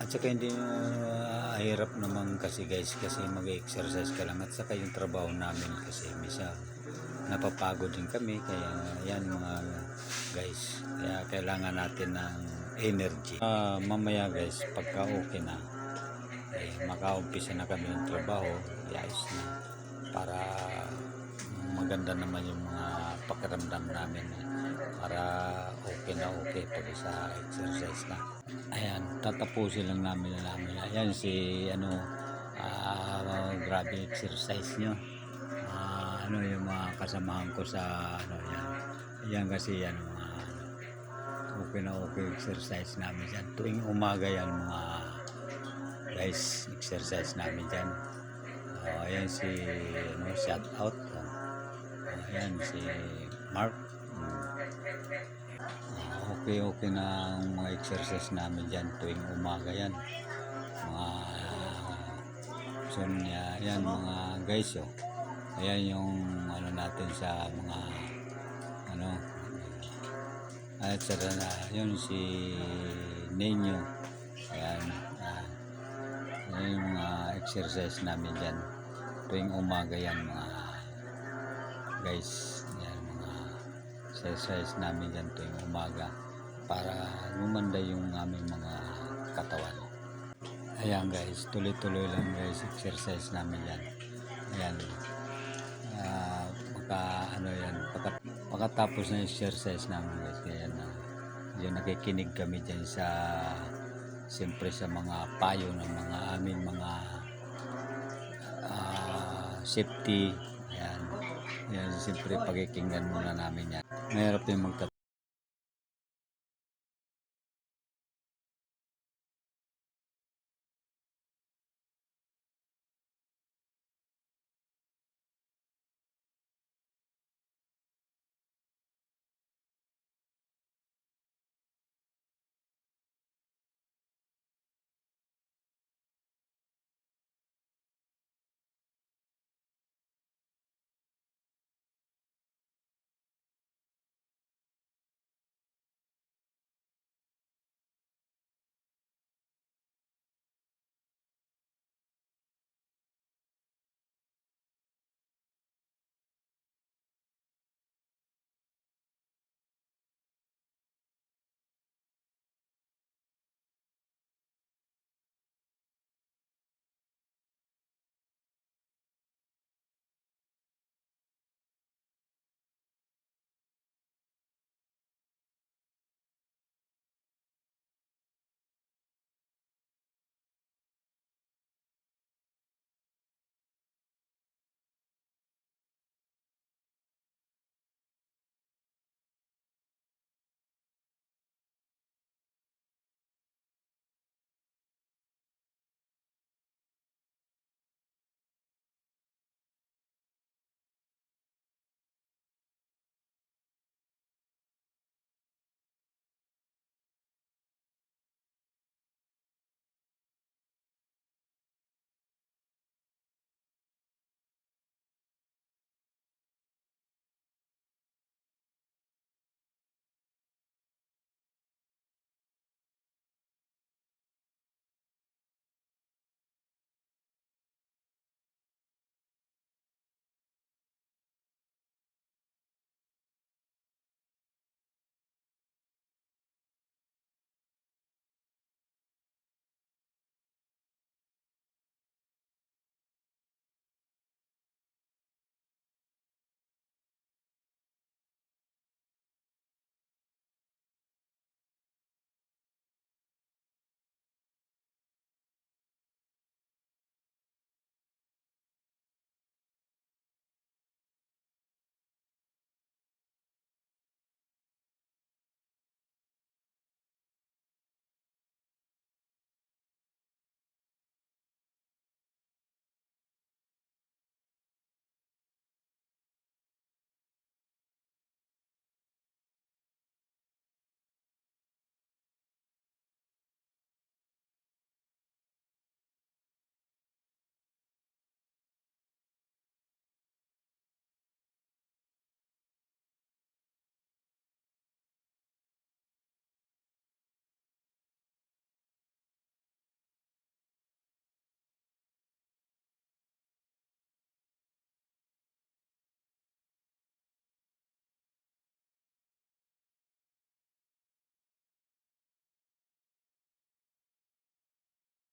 At saka hindi hirap naman kasi guys, kasi mag-exercise ka lang, at saka yung trabaho namin kasi misa napapagod din kami, kaya yan mga guys, kaya kailangan natin ng energy. Mamaya guys, pagka okay na, makaumpisa na kami ng trabaho, ayos na, para maganda naman yung mga pakiramdam namin, para okay na okay pag sa exercise na. Ayan, tatapusin lang namin. Ayan si grabe exercise nyo. Yung mga kasamahan ko sa yan kasi yan mga okay na okay exercise namin yan. Tuwing umaga yan mga guys, exercise namin dyan. Ayan si shout out. Ayan si Mark. Okay na ang mga exercise namin dyan tuwing umaga yan. Mga yan mga guys, ayan yung natin sa mga at saka na yun si Nenyo. Ayan, yung mga exercise namin dyan tuwing umaga yan mga guys. Yan mga exercise namin dyan tuwing umaga para gumanda yung aming mga katawan. Ayan guys, tuloy-tuloy lang guys exercise namin yan. Ayan, pagkatapos ng exercise namin guys, kaya yung nakikinig kami dyan sa siyempre sa mga payo ng mga aming mga safety. Ayan, siyempre pakikinggan muna namin yan. Mahirap yung